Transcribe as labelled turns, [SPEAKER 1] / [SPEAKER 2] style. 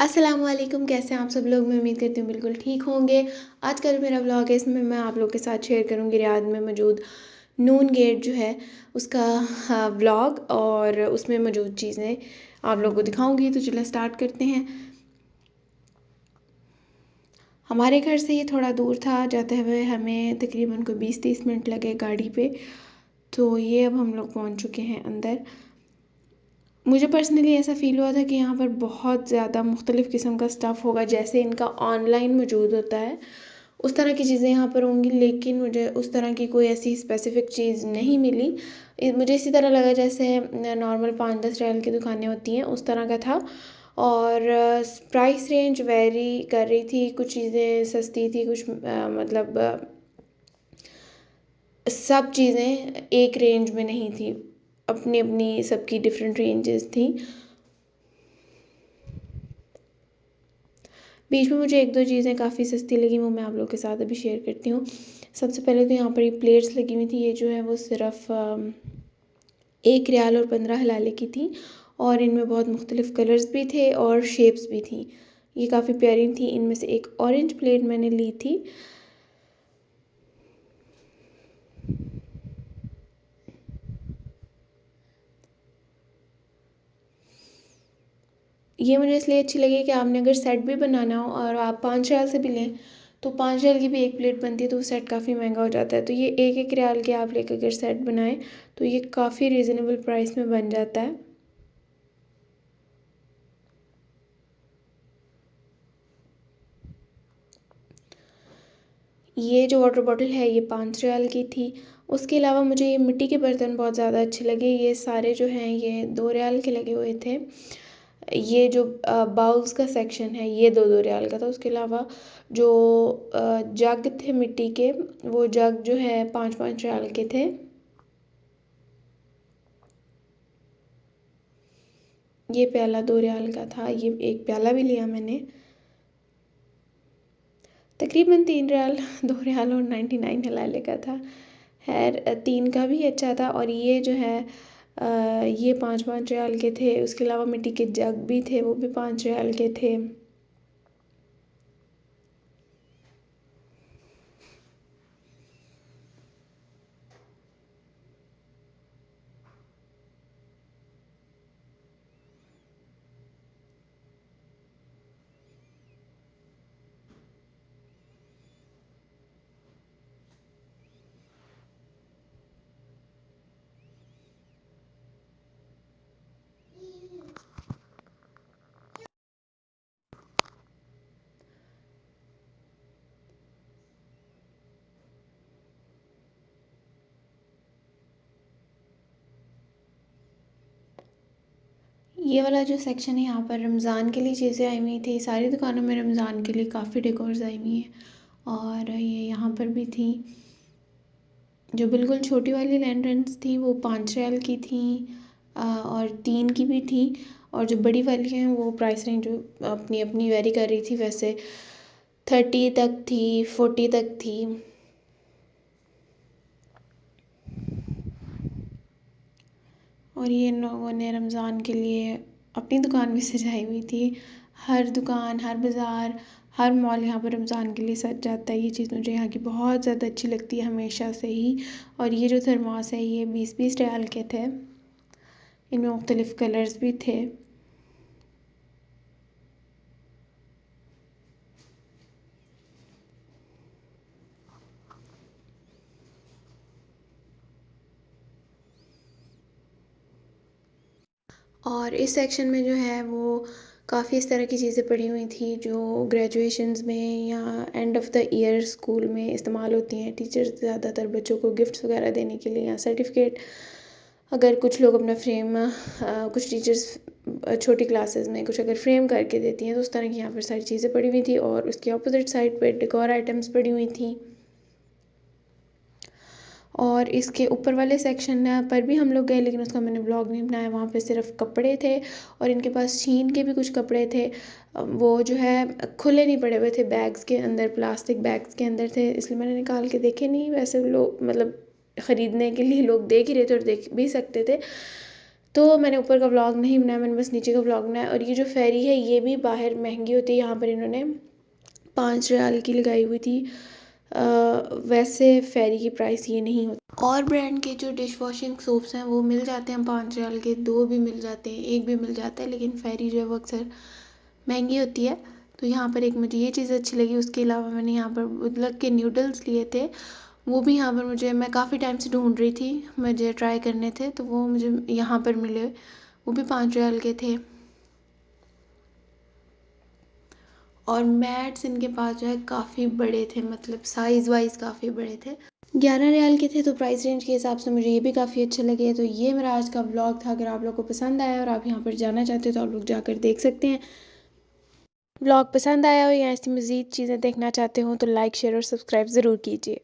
[SPEAKER 1] अस्सलाम वालेकुम, कैसे हैं आप सब लोग। मैं उम्मीद करती हूँ बिल्कुल ठीक होंगे। आज का जो मेरा व्लॉग है इसमें मैं आप लोग के साथ शेयर करूँगी रियाद में मौजूद नून गेट जो है उसका व्लॉग और उसमें मौजूद चीज़ें आप लोगों को दिखाऊंगी। तो चलो स्टार्ट करते हैं। हमारे घर से ये थोड़ा दूर था, जाते हुए हमें तकरीबन कोई 20-30 मिनट लगे गाड़ी पे। तो ये अब हम लोग पहुँच चुके हैं अंदर। मुझे पर्सनली ऐसा फ़ील हुआ था कि यहाँ पर बहुत ज़्यादा मुख्तलिफ़ किस्म का स्टफ़ होगा, जैसे इनका ऑनलाइन मौजूद होता है उस तरह की चीज़ें यहाँ पर होंगी, लेकिन मुझे उस तरह की कोई ऐसी स्पेसिफ़िक चीज़ नहीं मिली। मुझे इसी तरह लगा जैसे नॉर्मल 5-10 रियाल की दुकानें होती हैं उस तरह का था। और प्राइस रेंज वेरी कर रही थी, कुछ चीज़ें सस्ती थी, कुछ मतलब सब चीज़ें एक रेंज में नहीं थी, अपनी अपनी सबकी डिफरेंट रेंजेस थी। बीच में मुझे एक दो चीज़ें काफ़ी सस्ती लगी, वो मैं आप लोगों के साथ अभी शेयर करती हूँ। सबसे पहले तो यहाँ पर ये प्लेट्स लगी हुई थी, ये जो है वो सिर्फ 1 रियाल और 15 हलाले की थी। और इनमें बहुत मुख्तलिफ़ कलर्स भी थे और शेप्स भी थी। ये काफ़ी प्यारी थी। इनमें से एक ऑरेंज प्लेट मैंने ली थी। ये मुझे इसलिए अच्छी लगी कि आपने अगर सेट भी बनाना हो और आप 5 रियाल से भी लें तो 5 रियाल की भी एक प्लेट बनती है, तो वो सेट काफ़ी महंगा हो जाता है। तो ये 1-1 रियाल के आप लेकर अगर सेट बनाएं तो ये काफ़ी रीज़नेबल प्राइस में बन जाता है। ये जो वाटर बॉटल है ये 5 रियाल की थी। उसके अलावा मुझे ये मिट्टी के बर्तन बहुत ज़्यादा अच्छे लगे। ये सारे जो हैं ये 2 रियाल के लगे हुए थे। ये जो बाउल्स का सेक्शन है ये 2-2 रियाल का था। उसके अलावा जो जग थे मिट्टी के, वो जग जो है 5-5 रियाल के थे। ये प्याला 2 रियाल का था, ये एक प्याला भी लिया मैंने। तकरीबन 3 रियाल 2 रियाल और 99 हलाले का था। खैर 3 का भी अच्छा था। और ये जो है ये 5-5 रियाल के थे। उसके अलावा मिट्टी के जग भी थे, वो भी 5 रियाल के थे। ये वाला जो सेक्शन है यहाँ पर रमज़ान के लिए चीज़ें आई हुई थी। सारी दुकानों में रमज़ान के लिए काफ़ी डेकोर्स आई हुई हैं। और ये यहाँ पर भी थी। जो बिल्कुल छोटी वाली लैंटर्न्स थी वो 5 रियाल की थी और 3 की भी थी। और जो बड़ी वाली हैं वो प्राइस रेंज अपनी अपनी वेरी कर रही थी। वैसे 30 तक थी, 40 तक थी। और ये इन लोगों ने रमज़ान के लिए अपनी दुकान भी सजाई हुई थी। हर दुकान, हर बाज़ार, हर मॉल यहाँ पर रमज़ान के लिए सज जाता है। ये चीज़ मुझे यहाँ की बहुत ज़्यादा अच्छी लगती है हमेशा से ही। और ये जो थर्मास है ये 20-20 रियाल के थे। इनमें मुख्तलिफ़ कलर्स भी थे। और इस सेक्शन में जो है वो काफ़ी इस तरह की चीज़ें पड़ी हुई थी जो ग्रेजुएशंस में या end of the year school में इस्तेमाल होती हैं। टीचर्स ज़्यादातर बच्चों को गिफ्ट्स वगैरह देने के लिए या सर्टिफिकेट, अगर कुछ लोग अपना फ्रेम कुछ टीचर्स छोटी क्लासेस में कुछ अगर फ्रेम करके देती हैं तो उस तरह की यहाँ पर सारी चीज़ें पड़ी हुई थी। और उसके अपोजिट साइड पे डेकोर आइटम्स पड़ी हुई थी। और इसके ऊपर वाले सेक्शन पर भी हम लोग गए, लेकिन उसका मैंने ब्लॉग नहीं बनाया। वहाँ पे सिर्फ कपड़े थे और इनके पास शीन के भी कुछ कपड़े थे। वो जो है खुले नहीं पड़े हुए थे, बैग्स के अंदर, प्लास्टिक बैग्स के अंदर थे, इसलिए मैंने निकाल के देखे नहीं। वैसे लोग मतलब ख़रीदने के लिए लोग देख ही रहे थे और देख भी सकते थे। तो मैंने ऊपर का व्लॉग नहीं बनाया, मैंने बस नीचे का व्लॉग बनाया। और ये जो फेरी है ये भी बाहर महंगी होती है, यहाँ पर इन्होंने 5 रियाल की लगाई हुई थी। वैसे फेरी की प्राइस ये नहीं होती। और ब्रांड के जो डिश वॉशिंग सोप्स हैं वो मिल जाते हैं 5 रियाल के, 2 भी मिल जाते हैं, 1 भी मिल जाता है, लेकिन फेरी जो है वो अक्सर महंगी होती है। तो यहाँ पर एक मुझे ये चीज़ अच्छी लगी। उसके अलावा मैंने यहाँ पर उदलक के नूडल्स लिए थे, वो भी यहाँ पर मुझे, मैं काफ़ी टाइम से ढूंढ रही थी, मुझे ट्राई करने थे, तो वो मुझे यहाँ पर मिले, वो भी 5 रियाल के थे। और मैट्स इनके पास जो है काफ़ी बड़े थे, मतलब साइज़ वाइज काफ़ी बड़े थे। 11 रियाल के थे, तो प्राइस रेंज के हिसाब से मुझे ये भी काफ़ी अच्छे लगे। तो ये मेरा आज का व्लॉग था। अगर आप लोग को पसंद आया और आप यहाँ पर जाना चाहते हो तो आप लोग जाकर देख सकते हैं। व्लॉग पसंद आया हो या ऐसी मज़ीद चीज़ें देखना चाहते हो तो लाइक शेयर और सब्सक्राइब ज़रूर कीजिए।